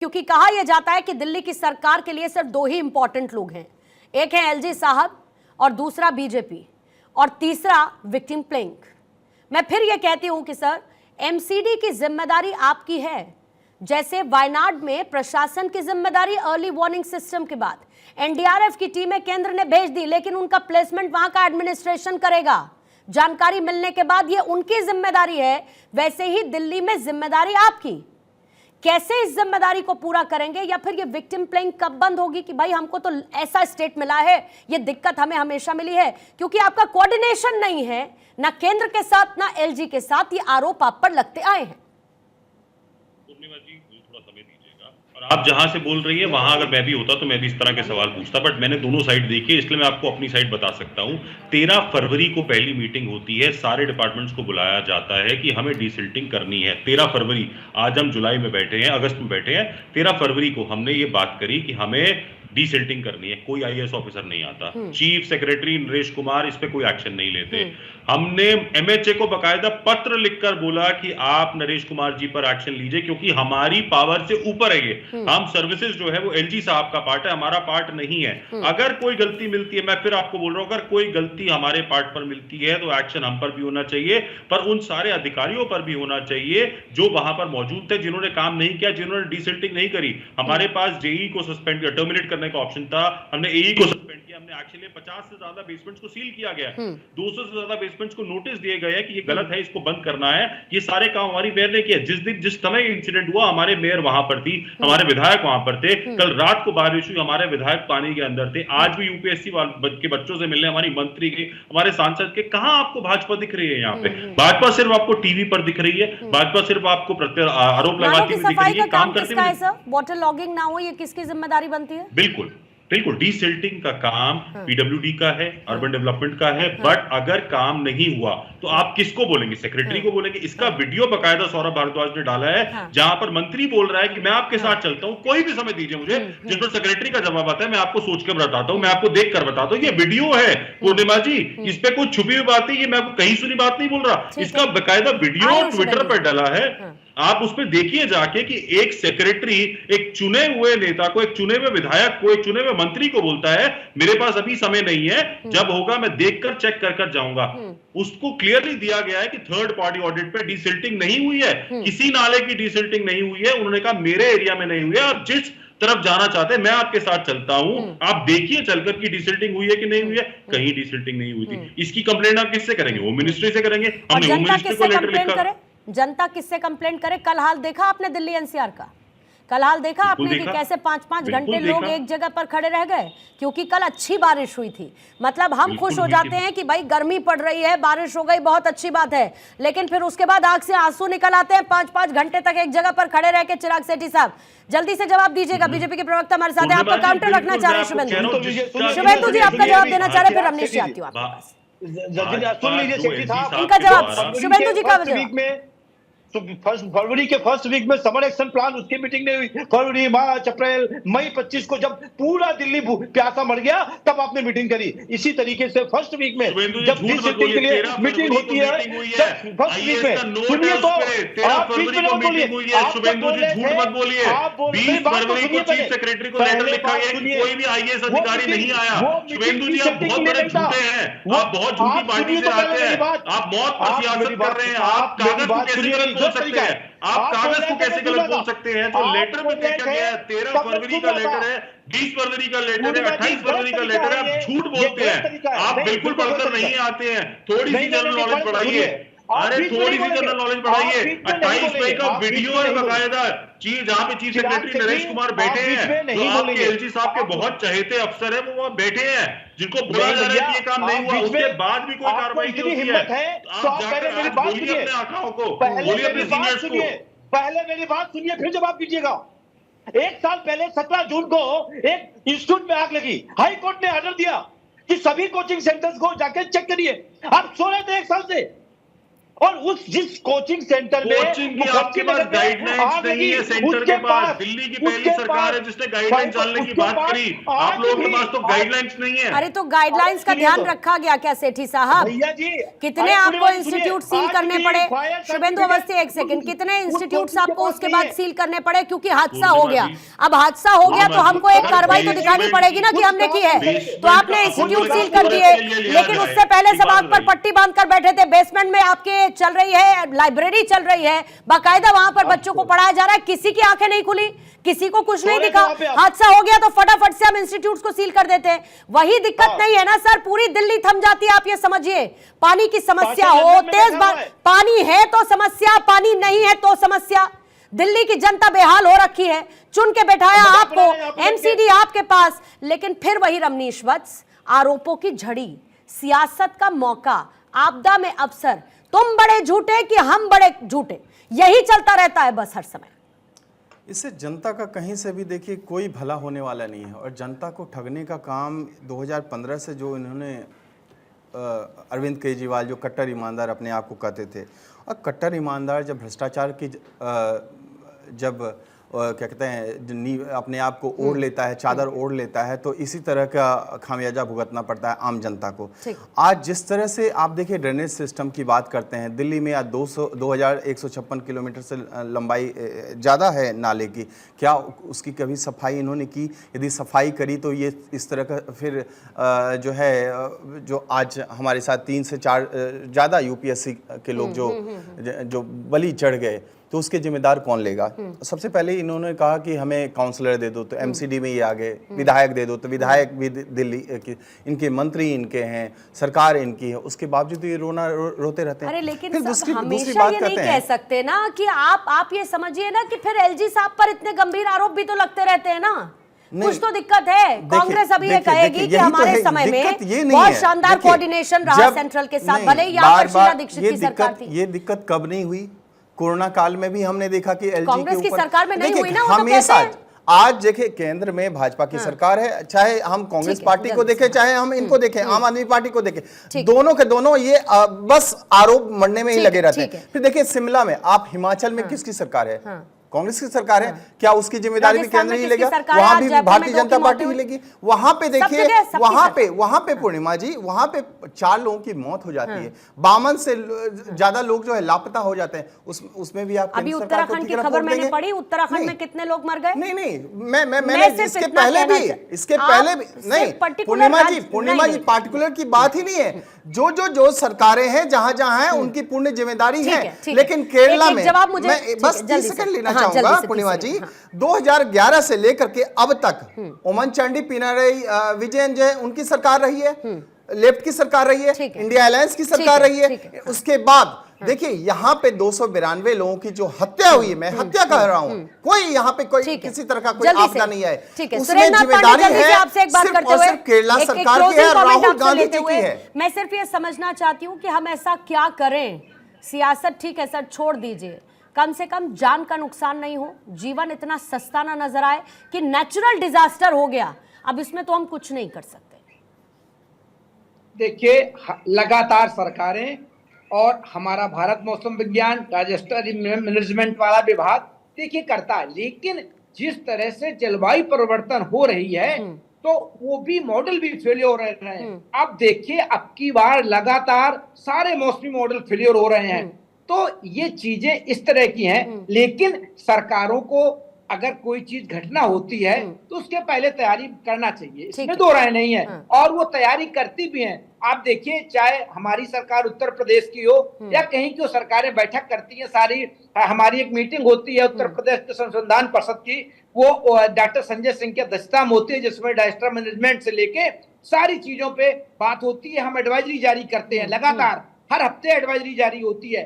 क्योंकि कहा यह जाता है कि दिल्ली की सरकार के लिए सिर्फ दो ही इंपॉर्टेंट लोग हैं, एक है एलजी साहब और दूसरा बीजेपी और तीसरा विक्टिम प्लेइंग। मैं फिर यह कहती हूं कि सर एमसीडी की जिम्मेदारी आपकी है, जैसे वायनाड में प्रशासन की जिम्मेदारी अर्ली वार्निंग सिस्टम के बाद एनडीआरएफ की टीमें केंद्र ने भेज दी, लेकिन उनका प्लेसमेंट वहां का एडमिनिस्ट्रेशन करेगा। जानकारी मिलने के बाद यह उनकी जिम्मेदारी है, वैसे ही दिल्ली में जिम्मेदारी आपकी। कैसे इस जिम्मेदारी को पूरा करेंगे, या फिर ये विक्टिम प्लेइंग कब बंद होगी कि भाई हमको तो ऐसा स्टेट मिला है, ये दिक्कत हमें हमेशा मिली है, क्योंकि आपका कोऑर्डिनेशन नहीं है ना केंद्र के साथ ना एलजी के साथ, ये आरोप आप पर लगते आए हैं। थोड़ा समय दीजिएगा, और आप जहां से बोल रही है वहां अगर मैं भी होता तो मैं भी इस तरह के सवाल पूछता, बट मैंने दोनों साइड देखी है, इसलिए मैं आपको अपनी साइड बता सकता हूं। 13 फरवरी को पहली मीटिंग होती है, सारे डिपार्टमेंट्स को बुलाया जाता है कि हमें डीसिल्टिंग करनी है। 13 फरवरी, आज हम जुलाई में बैठे हैं, अगस्त में बैठे हैं, 13 फरवरी को हमने ये बात करी कि हमें डीसिल्टिंग करनी है। कोई आईएएस ऑफिसर नहीं आता, चीफ सेक्रेटरी नरेश कुमार इस पे कोई एक्शन नहीं लेते। हमने एमएचए को बकायदा पत्र लिखकर बोला कि आप नरेश कुमार जी पर एक्शन लीजिए, क्योंकि हमारी पावर से ऊपर है ये। हम सर्विसेज जो है वो एलजी साहब का पार्ट है, हमारा पार्ट नहीं है। अगर कोई गलती मिलती है, मैं फिर आपको बोल रहा हूं, अगर कोई गलती हमारे पार्ट पर मिलती है तो एक्शन हम पर भी होना चाहिए, पर उन सारे अधिकारियों पर भी होना चाहिए जो वहां पर मौजूद थे, जिन्होंने काम नहीं किया, जिन्होंने डीसिल्टिंग नहीं करी। हमारे पास जेई को सस्पेंड टर्मिनेट करने का ऑप्शन था, हमने एई को सस्पेंड किया, हमने एक्शन लिया, 50 से ज्यादा बेसमेंट्स को सील किया गया, 200 से ज्यादा बेसमेंट्स को नोटिस दिए गए हैं कि ये गलत है, इसको बंद करना है। ये सारे काम हमारी मेयर ने किया। जिस समय इंसिडेंट हुआ हमारे मेयर वहां पर थी, हमारे विधायक वहां पर थे। कल रात को बारिश हुई, हमारे विधायक पानी के अंदर थे। आज भी यूपीएससी के बच्चों से मिलने हमारी मंत्री के, हमारे सांसद के, कहां आपको भाजपा दिख रही है? यहाँ पे भाजपा सिर्फ आपको टीवी पर दिख रही है, भाजपा सिर्फ आपको आरोप लगाती हुई दिख रही है, काम करते हुए। वाटर लॉगिंग ना हो, ये किसकी जिम्मेदारी बनती है? बिल्कुल बिल्कुल, डीसिल्टिंग का काम पीडब्ल्यूडी का है, अर्बन डेवलपमेंट का है, बट अगर काम नहीं हुआ तो आप किसको बोलेंगे? सेक्रेटरी को बोलेंगे। इसका वीडियो बकायदा सौरभ भारद्वाज ने डाला है, जहां पर मंत्री बोल रहा है कि मैं आपके साथ चलता हूं, कोई भी समय दीजिए मुझे जिस पर सेक्रेटरी का जवाब आता है, मैं आपको सोच कर बताता हूं, मैं आपको देख कर बताता हूं। ये वीडियो है पूर्णिमा जी, इस पे कुछ छुपी हुई बात नहीं, ये मैं कहीं सुनी बात नहीं बोल रहा, इसका बकायदा वीडियो ट्विटर पर डाला है। आप उसमें देखिए जाके कि एक सेक्रेटरी एक चुने हुए नेता को, एक चुने हुए विधायक को, एक चुने हुए मंत्री को बोलता है मेरे पास अभी समय नहीं है, जब होगा मैं देखकर चेक कर जाऊंगा। उसको क्लियरली दिया गया है कि थर्ड पार्टी ऑडिट पे डीसिल्टिंग नहीं हुई है, किसी नाले की डीसिल्टिंग नहीं हुई है। उन्होंने कहा मेरे एरिया में नहीं हुई है, और जिस तरफ जाना चाहते हैं मैं आपके साथ चलता हूं, आप देखिए चलकर कि डीसिल्टिंग हुई है कि नहीं हुई है। कहीं डीसिल्टिंग नहीं हुई थी। इसकी कंप्लेंट आप किससे करेंगे? होम मिनिस्ट्री से करेंगे। हमने होम मिनिस्ट्री को लेटर लिखा। जनता किससे कंप्लेंट करे? कल हाल देखा आपने दिल्ली एनसीआर का? कल हाल देखा आपने कि कैसे 5-5 घंटे लोग एक जगह पर खड़े रह गए, क्योंकि कल अच्छी बारिश हुई थी। मतलब हम खुश हो जाते हैं कि भाई गर्मी पड़ रही है, बारिश हो गई, बहुत अच्छी बात है, लेकिन फिर उसके बाद आंख से आंसू निकल आते हैं। 5-5 घंटे तक एक जगह पर खड़े रह के। चिराग सेठी साहब जल्दी से जवाब दीजिएगा, बीजेपी के प्रवक्ता हमारे साथ हैं, आपका काउंटर रखना चाह रहे हैं। शुभेंदु जी आपका जवाब देना चाह रहे, फिर रमनीश जी आती हूँ आपके पास। सुन लीजिए सेठी साहब, इनका जवाब शुभेंदु जी का जवाब। तो फरवरी के फर्स्ट वीक में समर एक्शन प्लान, उसकी मीटिंग नहीं हुई। फरवरी, मार्च, अप्रैल, मई 25 को जब पूरा दिल्ली प्यासा मर गया, तब आपने मीटिंग करी। इसी तरीके से फर्स्ट वीक में जब डीसिल्टिंग के लिए मीटिंग होती है, फर्स्ट वीक में सुनिए तो आप बीच में मत बोलिए, शुभेंदु जी झूठ मत बोलिए। 20 फरवरी को चीफ सेक्रेटरी को लेटर लिखा गया कि कोई भी आईएएस अधिकारी नहीं आया। शुभेंदु जी आप बहुत बड़े झूठे हैं, आप बहुत झूठी पार्टी से आते हैं, आप मौत पर सियासत कर रहे हैं। आप कागज को कैसे गलत बोल सकते हैं? आप कागज को कैसे गलत बोल सकते हैं? तो लेटर में देखा गया है, 13 फरवरी का लेटर है, 20 फरवरी का लेटर है, 28 फरवरी का लेटर है। आप झूठ बोलते हैं, आप बिल्कुल पढ़कर नहीं आते हैं। थोड़ी सी जनरल नॉलेज बढ़ाइए, अरे थोड़ी सी जनरल नॉलेज बढ़ाइए। 28 मई का वीडियो है बकायदा, जहां पे चीफ सेक्रेटरी नरेश कुमार बैठे हैं, तो आपके एलजी साहब के बहुत चहेते अफसर हैं, वो वहां बैठे हैं, जिनको बोला जा रहा है कि ये काम नहीं हुआ, उसके बाद भी कोई कार्रवाई नहीं होती है। आप जाकर बोलिए अपने आकाओं को, बोलिए अपने सीनियर्स को। पहले मेरी बात सुनिए, फिर जवाब दीजिएगा। एक साल पहले 17 जून को एक इंस्टीट्यूट में आग लगी। हाई कोर्ट ने ऑर्डर दिया कि सभी कोचिंग सेंटर्स को जाकर चेक करिए। आप सो रहे थे एक साल से, और उस जिस कोचिंग सेंटर में कोचिंग की आपके पास गाइडलाइंस नहीं है सेंटर के पास। दिल्ली की पहली सरकार है जिसने गाइडलाइंस डालने की बात करी, आप लोगों के पास तो गाइडलाइंस नहीं है। अरे तो गाइडलाइंस का ध्यान रखा गया क्या सेठी साहब? भैया जी, कितने आपको इंस्टीट्यूट सील करने पड़े? शुभेंदु अवस्थी, एक सेकंड, कितने इंस्टीट्यूट आपको उसके बाद सील करने पड़े क्योंकि हादसा हो गया? अब हादसा हो गया तो हमको एक कार्रवाई तो दिखानी पड़ेगी ना कि हमने की है। तो आपने इंस्टीट्यूट सील कर दिए, लेकिन उससे पहले सब आंख पर पट्टी बांध कर बैठे थे। बेसमेंट में आपके चल रही है, लाइब्रेरी चल रही है, बाकायदा वहां पर बच्चों को पढ़ाया जा रहा है, किसी की आंखें नहीं खुली, किसी को कुछ नहीं दिखा। हादसा हो गया तो फटाफट से हम इंस्टीट्यूट्स को सील कर देते। वही दिक्कत नहीं है ना सर, पूरी दिल्ली थम जाती है। आप ये समझिए, पानी की समस्या हो, तेज पानी है तो समस्या, पानी नहीं है तो समस्या। दिल्ली की जनता बेहाल हो रखी है, चुन के बैठाया आपको, एमसीडी आपके पास, लेकिन फिर वही रमनीश वत्स, आरोपों की झड़ी, सियासत का मौका, आपदा में अवसर, तुम बड़े झूठे कि हम बड़े झूठे, यही चलता रहता है बस हर समय। इससे जनता का कहीं से भी देखिए कोई भला होने वाला नहीं है। और जनता को ठगने का काम 2015 से जो इन्होंने अरविंद केजरीवाल जो कट्टर ईमानदार अपने आप को कहते थे, और कट्टर ईमानदार जब भ्रष्टाचार की जब क्या कहते हैं अपने आप को ओढ़ लेता है, चादर ओढ़ लेता है, तो इसी तरह का खामियाजा भुगतना पड़ता है आम जनता को। आज जिस तरह से आप देखिए ड्रेनेज सिस्टम की बात करते हैं, दिल्ली में आज 2156 किलोमीटर से लंबाई ज़्यादा है नाले की, क्या उसकी कभी सफाई इन्होंने की? यदि सफाई करी तो ये इस तरह का फिर जो है जो आज हमारे साथ 3 से 4 ज़्यादा यूपीएससी के लोग जो बलि चढ़ गए, तो उसके जिम्मेदार कौन लेगा? सबसे पहले इन्होंने कहा कि हमें काउंसलर दे दो, तो एमसीडी में ये आ गए, विधायक दे दो, तो विधायक भी दिल्ली की, इनके मंत्री इनके हैं, सरकार इनकी है, उसके बावजूद ये रोते रहते हैं। अरे लेकिन फिर दूसरी हमेशा बात ये नहीं कहते कह हैं सकते ना कि आप ये समझिए ना कि फिर एलजी साहब पर इतने गंभीर आरोप भी तो लगते रहते हैं ना। कुछ तो दिक्कत है। कांग्रेस अभी ये कहेगी कि हमारे समय में बहुत शानदार कोऑर्डिनेशन रहा सेंट्रल के साथ, भले ही यहाँ पर शीला दीक्षित की सरकार थी। ये दिक्कत कब नहीं हुई? कोरोना काल में भी हमने देखा कि एलजी कांग्रेस की सरकार में नहीं हुई ना, हमेशा। आज देखिए केंद्र में भाजपा की सरकार है, चाहे हम कांग्रेस पार्टी को देखें, चाहे हम इनको देखें, आम आदमी पार्टी को देखें, दोनों के दोनों ये बस आरोप मरने में ही लगे रहते हैं। फिर देखिए शिमला में, आप हिमाचल में किसकी सरकार है? कांग्रेस की सरकार है, क्या उसकी जिम्मेदारी भी केंद्र ही लेगा? वहां भी भारतीय जनता पार्टी ही लेगी। वहां पे देखिए, वहां पे पूर्णिमा जी, वहां पे 4 लोगों की मौत हो जाती है, 52 से ज्यादा लोग जो है लापता हो जाते हैं। उसमें भी आप अभी उत्तराखंड की खबर मैंने पढ़ी, उत्तराखंड में कितने लोग मर गए? नहीं, मैंने इसके पहले भी नहीं, पूर्णिमा जी पार्टिकुलर की बात ही नहीं है। जो सरकारें हैं जहां जहां हैं उनकी पूर्ण जिम्मेदारी है। लेकिन केरला में बस 30 सेकंड लेना चाहूंगा पूर्णिमा जी, 2011 से लेकर के अब तक ओमन-चांडी पिनाराई विजयन जो है उनकी सरकार रही है, लेफ्ट की सरकार रही है, इंडिया अलायंस की सरकार रही है। उसके बाद देखिए यहाँ पे 292 लोगों की जो हत्या हुई है, मैं हत्या कह रहा हूँ, कोई यहाँ पे कोई किसी तरह का कोई आपदा नहीं है, उसमें जिम्मेदारी है सिर्फ और सिर्फ केरला सरकार की है, राहुल गांधी जी की है। मैं सिर्फ ये समझना चाहती हूँ कि हम ऐसा क्या करें? सियासत ठीक है सर, छोड़ दीजिए, कम से कम जान का नुकसान नहीं हो, जीवन इतना सस्ता ना नजर आए कि नेचुरल डिजास्टर हो गया, अब इसमें तो हम कुछ नहीं कर सकते। देखिए लगातार सरकारें और हमारा भारत मौसम विज्ञान डिजास्टर मैनेजमेंट वाला विभाग देखिए करता है, लेकिन जिस तरह से जलवायु परिवर्तन हो रही है तो वो भी मॉडल भी फेलियर हो रहे हैं। अब देखिए अब की बार लगातार सारे मौसमी मॉडल फेलियर हो रहे हैं। तो ये चीजें इस तरह की हैं, लेकिन सरकारों को अगर कोई चीज घटना होती है तो उसके पहले तैयारी करना चाहिए, इसमें दो राय नहीं है, और वो तैयारी करती भी हैं। आप देखिए चाहे हमारी सरकार उत्तर प्रदेश की हो या कहीं की सरकारें बैठक करती हैं, सारी हमारी एक मीटिंग होती है उत्तर प्रदेश संशोधन परिषद की, वो डॉक्टर संजय सिंह की अध्यक्षता में होती है, जिसमें डिजास्टर मैनेजमेंट से लेके सारी चीजों पे बात होती है। हम एडवाइजरी जारी करते हैं, लगातार हर हफ्ते एडवाइजरी जारी होती है।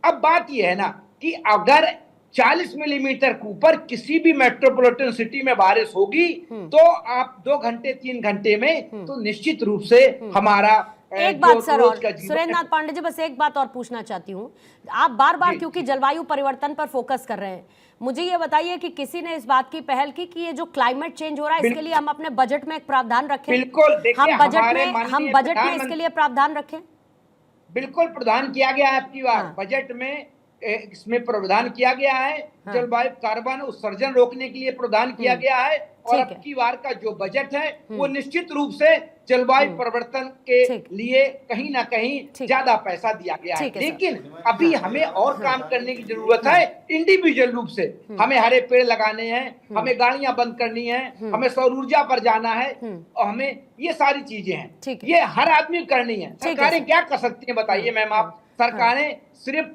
अब बात यह है ना कि अगर 40 मिलीमीटर के ऊपर किसी भी मेट्रोपॉलिटन सिटी में बारिश होगी तो आप 2 घंटे 3 घंटे में तो निश्चित रूप से हमारा एक बात सर, और सुरेंद्र नाथ पांडे जी बस एक बात और पूछना चाहती हूँ, आप बार बार क्योंकि जलवायु परिवर्तन पर फोकस कर रहे हैं, मुझे ये बताइए कि किसी ने इस बात की पहल की कि ये जो क्लाइमेट चेंज हो रहा है इसके लिए हम अपने बजट में एक प्रावधान रखें? बिल्कुल, हम बजट में इसके लिए प्रावधान रखें? बिल्कुल प्रावधान किया गया है आपकी बात। हाँ। बजट में इसमें प्रावधान किया गया है, हाँ। जलवायु कार्बन उत्सर्जन रोकने के लिए प्रावधान किया गया है, और ठीक अब है। की बार का जो बजट है वो निश्चित रूप से जलवायु परिवर्तन के ठीक। लिए कहीं ना कहीं ठीक। ज्यादा पैसा दिया गया है। ठीक है सर। लेकिन अभी हमें और काम करने की जरूरत है इंडिविजुअल रूप से। हमें हरे पेड़ लगाने हैं, हमें गाड़ियां बंद करनी है, हमें सौर ऊर्जा पर जाना है, और हमें ये सारी चीजें हैं, ठीक है। ये हर आदमी को करनी है। ठीक है सरकारें सर। क्या कर सकती हैं बताइए मैम आप? सरकारें सिर्फ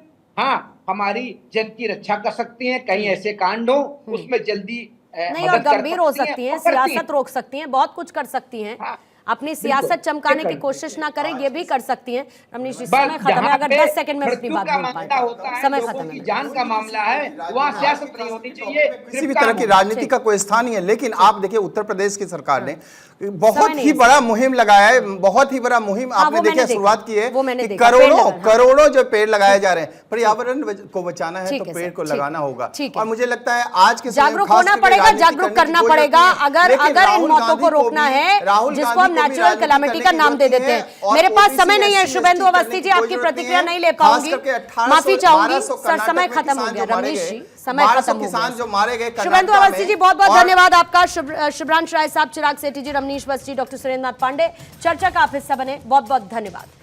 हमारी जन की रक्षा कर सकती हैं, कहीं ऐसे कांड हो उसमें जल्दी नहीं, और मदद कर गंभीर हो सकती हैं, और करती सियासत रोक सकती हैं, बहुत कुछ कर सकती हैं। हाँ, अपनी सियासत चमकाने की बिल्कुल। कोशिश ना करें, ये भी कर सकती हैं। रमनीश जी, बस समय खत्म है, जहाँ अगर पे 10 सेकंड में अपनी मृत्यु बात का बोल मामला होता पाए। है, समय लोगों खत्म की है। जान का मामला है, वहाँ सियासत नहीं होनी चाहिए, किसी भी तरह की राजनीति का कोई स्थान नहीं है। लेकिन आप देखिए उत्तर प्रदेश की सरकार ने बहुत समय नहीं ही है। बड़ा मुहिम लगाया है, बहुत ही बड़ा मुहिम हाँ, आपने वो मैंने देखिए देखा। शुरुआत की है वो मैंने कि देखा, पेड़ करोड़ों लगाना, हाँ। करोड़ों जो पेड़ लगाए जा रहे हैं। पर्यावरण को बचाना है ठीक तो है पेड़ सर, को ठीक है, लगाना होगा। ठीक है। और मुझे लगता है आज के समय में जागरूक खास होना करके पड़ेगा, राजनीति जागरूक करने की करना कोई पड़ेगा। जरूरत नहीं है। अगर लेकिन अगर इन राहुल मौतों गांधी को रोकना भी- है, राहुल जिसको गांधी हम को भी नेचुरल राजनीति कैलामिटी करने का की नाम दे जरूरत देते नहीं हैं। है। और मेरे पास OBC, समय नहीं है, SC, शुभेंदु करने अवस्थी की जी, कोई आपकी जरूरत प्रतिक्रिया नहीं ले खास पाऊंगी, करके 1800 माफी चाहूंगी 1200 सर, समय कर्नाटक में खत्म हो किसान गया। जो मारे रमनीश गए, जी, समय 1200 खत्म हो किसान गया। जो मारे गए शुभेंदु कर्नाटक अवस्थी में। जी, बहुत बहुत और धन्यवाद आपका। शुभ्रांश राय साहब, चिराग सेठी जी, रमनीश बस्ती, डॉक्टर सुरेंद्र नाथ पांडे, चर्चा का आप हिस्सा बने, बहुत बहुत धन्यवाद।